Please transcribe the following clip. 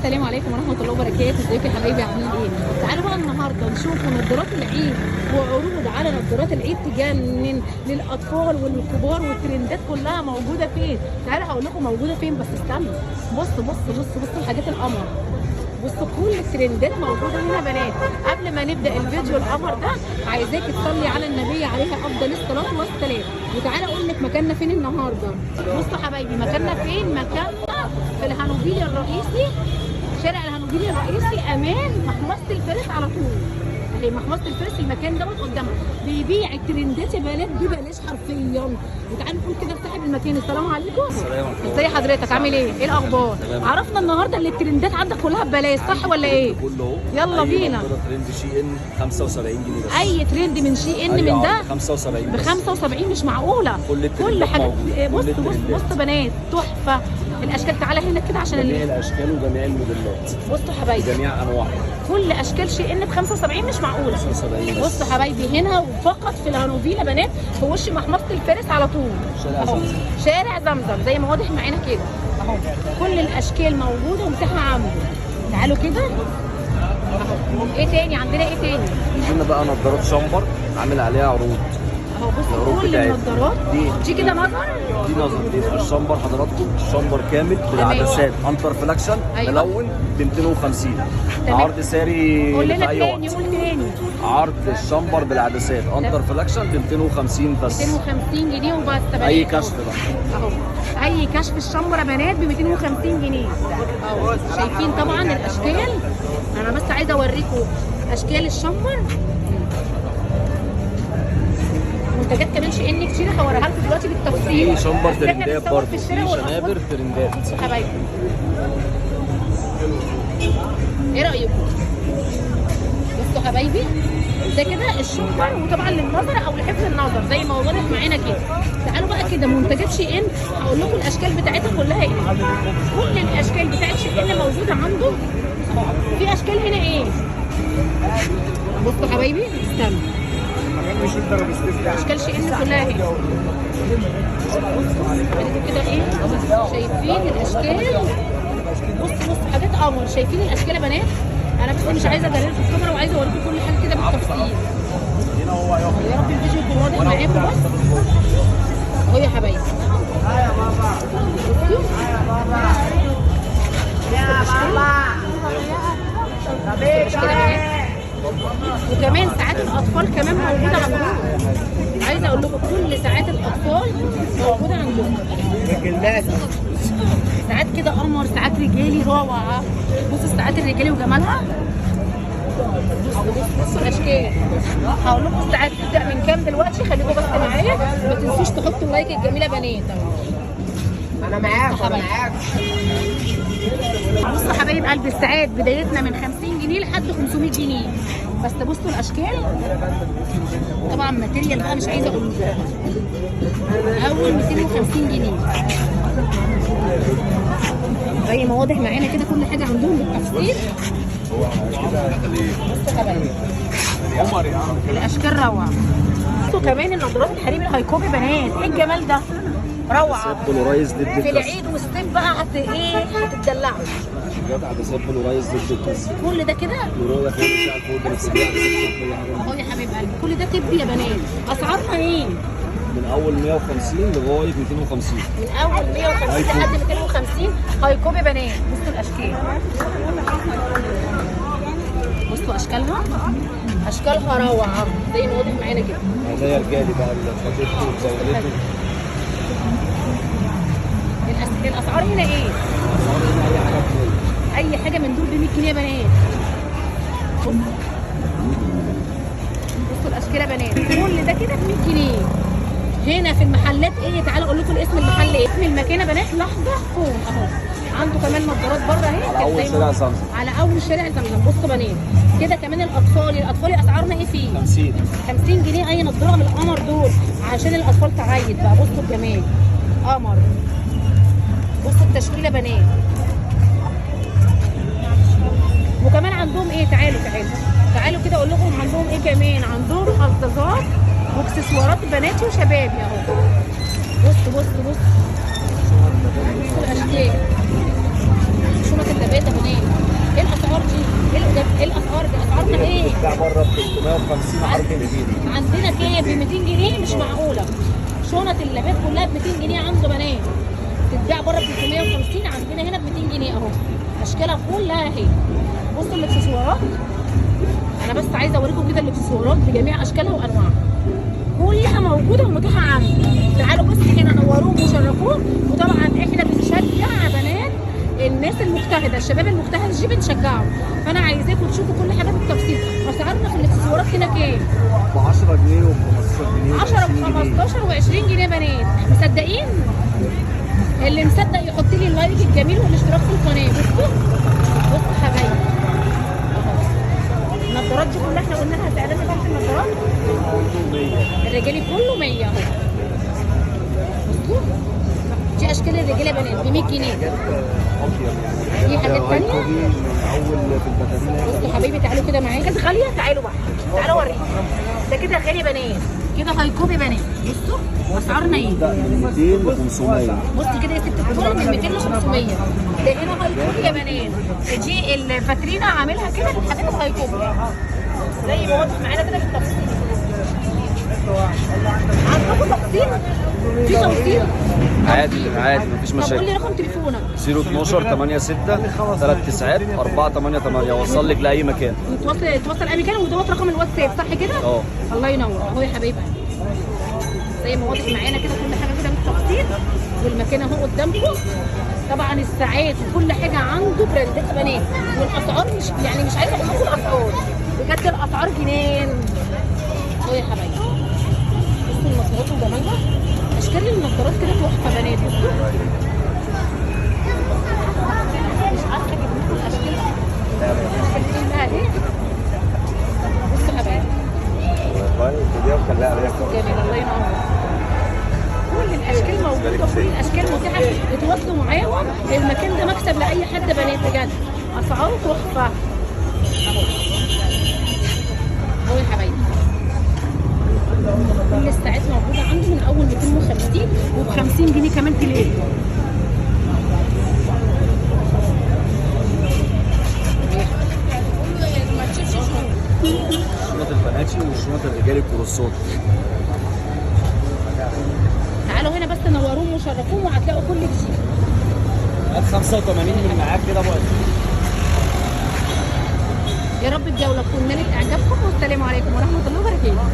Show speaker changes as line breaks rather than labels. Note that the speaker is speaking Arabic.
السلام عليكم ورحمه الله وبركاته. ازيكم يا حبايبي عاملين ايه؟ تعالوا بقى النهارده نشوفوا نظارات العيد وعروض على نظارات العيد تجنن للاطفال وللكبار، والترندات كلها موجوده فين. تعالوا هقول لكم موجوده فين، بس استنوا. بصوا الحاجات القمر. بصوا كل الترندات موجوده هنا بنات. قبل ما نبدا الفيديو القمر ده عايزاك تصلي على النبي عليه افضل الصلاه والسلام. وتعالى اقول لك مكاننا فين النهارده. بصوا حبايبي مكاننا فين؟ مكاننا في الهانوفيل الرئيسي، شارع الهانوفيل الرئيسي امام محمصه الفارس على طول. اهي محمصه الفارس المكان دوت قدامنا، بيبيع الترندات يا بنات ببلاش حرفيا. وتعالى نقول كده لصاحب المكان السلام عليكم.
السلام عليكم.
ازي حضرتك عامل ايه؟ ايه الاخبار؟ عرفنا النهارده ان الترندات عندك كلها ببلاش صح ولا ايه؟
كله
يلا بينا.
ترند شي ان 75 جنيه بس.
اي ترند من شي ان من ده
75
ب 75 مش معقوله. كل حاجه. بص بنات تحفه الاشكال. تعالى هنا كده عشان
جميع الاشكال وجميع الموديلات.
بصوا حبايبي
جميع انواعها.
كل اشكال شي ان ب 75 مش معقوله.
75
بصوا حبايبي هنا وفقط في الهانوفيل يا بنات، في وش محمصه الفارس على طول.
شارع زمزم.
شارع زمزم زي ما واضح معانا كده اهو. كل الاشكال موجوده ومتاحه عنده. تعالوا كده اهو. ايه تاني عندنا؟ ايه تاني؟
عندنا بقى نظارات شامبر عامل عليها عروض
اهو. بصوا كل النظارات دي كده نظر.
دي نظر دي الشامبر حضراتكم. الشامبر كامل بالعدسات انتر فلاكشن ملون ب 250. عرض ساري
قول لنا
في اي
تاني.
وقت.
قول تاني.
عرض الشامبر بالعدسات انتر فلاكشن ب 250 بس.
250 جنيه وبس بنات.
اي كشف بقى
اهو. اي كشف الشمبر يا بنات ب 250 جنيه اهو. شايفين طبعا الاشكال. انا بس عايزه اوريكم اشكال الشمبر. منتجات كمان شي ان كتير هوريها لكم دلوقتي بالتفصيل.
في شمبر ترندات برضه، في
شنابر
ترندات.
بصوا حبايبي ايه رايكم؟ بصوا حبايبي ده كده الشمبر، وطبعا للنظر او لحفظ النظر زي ما واضح معانا كده. تعالوا بقى كده منتجات شي ان هقول لكم الاشكال بتاعتها كلها ايه. كل الاشكال بتاعت شي ان موجوده عنده. في اشكال هنا ايه؟ بصوا حبايبي استنوا. اشكال شي ان كلها اهي. بصوا كده ايه؟ شايفين الاشكال؟ بصوا حاجات قمر. شايفين الاشكال يا بنات؟ انا بس مش عايزه اجرب في الكاميرا وعايزه اوريكم كل حاجه كده بالتفصيل. يا رب الفيديو يكون واضح معاكم بس اهو يا حبايبي. وكمان ساعات الاطفال كمان موجوده عندهم. عايزه اقول لكم كل ساعات الاطفال موجوده عندهم. ساعات كده قمر، ساعات رجالي روعه. بصوا الساعات الرجالي وجمالها. بصوا الاشكال. هقول لكم الساعات تبدا من كام دلوقتي. خليكم بس معايا، ما تنسوش تحطوا لايك الجميله يا بنات.
انا معاك.
بصوا حبايب قلبي الساعات بدايتنا من 50 جنيه لحد 500 جنيه بس. بصوا الاشكال طبعا ماتيريال بقى مش عايزه اقول لكم. اول 250 جنيه زي ما واضح معانا كده. كل حاجه عندهم بالتفصيل. بصوا حبايبي الاشكال روعه. بصوا كمان النظارات الحريم الهايكوبي بنات. ايه الجمال ده؟ روعه.
بولورايز ضد
في العيد والصيف بقى هتتدلعوا.
عدسات بولورايز ضد الكاس.
كل ده كده اهو يا حبيب قلبي. كل ده طبي يا بنات. اسعارها ايه؟
من اول 150 لغايه 250.
من اول 150 لحد 250 هايكوبي بنات. بصوا الاشكال. بصوا اشكالها روعه زي ما واضح معانا كده.
ده رجالي بقى اللي خطيبته وزوجته.
الاسعار هنا ايه؟ اي حاجه من دول ب 100 جنيه يا بنات. بصوا الاشكال يا بنات. كل ده كده ب 100 جنيه. هنا في المحلات ايه؟ تعالوا اقول لكم اسم المحل ايه. اسم المكان يا بنات لحظه فون اهو. عنده كمان نظارات بره اهي
على اول شارع زمزم.
على اول شارع زمزم. بصوا بنات كده كمان الاطفال اسعارنا ايه فيه؟ 50 جنيه. اي نظاره من القمر دول عشان الاطفال تعيد بقى. بصوا الجمال قمر. بصوا التشكيله بنات. وكمان عندهم ايه؟ تعالوا كده اقول لكم عندهم ايه كمان. عندهم حظاظات واكسسوارات بناتي وشبابي اهو. بصوا الاشكال. شنط اللبات يا بنات.
بتتباع بره ب 350 عرض جديد.
عندنا كام ب 200 جنيه مش معقوله. شنط اللابات كلها ب 200 جنيه عند بنات، تتباع بره ب 350، عندنا هنا ب 200 جنيه اهو. اشكالها كلها اهي. بصوا الاكسسوارات، انا بس عايزه اوريكم كده الاكسسوارات بجميع اشكالها وانواعها كلها موجوده ومتاحه عندي. تعالوا بس هنا نوروهم وشرفوهم. وطبعا احنا بنشجع بنات الناس المجتهده، الشباب المجتهد دي بنشجعه. فانا عايزاكم تشوفوا كل حاجه بالتفصيل. اسعارنا في الاكسسوارات هنا كام؟
ب 10 جنيه وب 15 جنيه
10 ب 15 و20 جنيه بنات. مصدقين؟ اللي مصدق يحط لي اللايك الجميل والاشتراك في القناه. بصوا بصوا حبايبي اهو. النضارات دي كلها احنا قلنا لها سعرنا كام في النضارات؟ الرجالي كله 100 اهو. بصوا دي اشكال الرجاله بنات ب 100 جنيه. في حاجات ثانيه
من اول في الباترينا.
بصوا حبايبي تعالوا كده معايا. كانت غاليه، تعالوا بقى تعالوا اوريكم. ده كده غالي بنات، كده هايكوبي بنات. بصوا اسعارنا ايه؟
ده من 200 ل 500.
بصي كده يا ست الكل من 200 ل 500. ده هنا هايكوبي يا بنات. دي الفاترينا عاملها كده بالحاجات الهايكوبي زي ما واضح معانا كده بالتفصيل. عندكم تفصيل؟ في تفصيل؟
عادي مفيش
طب قول
مشاكل.
لي رقم تليفونك.
012 86 39 488 اوصل لك لاي مكان.
توصل اي مكان. ودوت رقم الواتساب صح كده؟
اه
الله ينور اهو يا حبايبي. زي ما واضح معانا كده كل حاجه كده بالتفصيل، والمكان اهو قدامكم. طبعا الساعات وكل حاجه عنده براندات بنات، والاسعار مش يعني مش عايزه اقول لكم الاسعار بجد، الاسعار جنان اهو يا حبايبي. بصوا النظارات وجمالها، اشكال النظارات كده تحفه بنات. بصوا مش عارفه اجيب لكم الاشكال كلها ايه. بصوا يا حبايبي جميل الله ينور. كل الاشكال موجوده وكل الاشكال متاحه. اتواصلوا معاهم، المكان ده مكسب لاي حد بنات بجد. اسعاره تحفه اهو اهو يا حبايبي. كل الساعات موجوده عنده من اول 250 وب 50 جنيه كمان تلاقي.
شنط البناتي وشنط الرجالي الكروسات.
تعالوا هنا بس نوروهم وشرفوهم وهتلاقوا كل شيء.
هات 85 من معاك كده ابو.
يا رب الجوله تكون نالت اعجابكم، والسلام عليكم ورحمه الله وبركاته.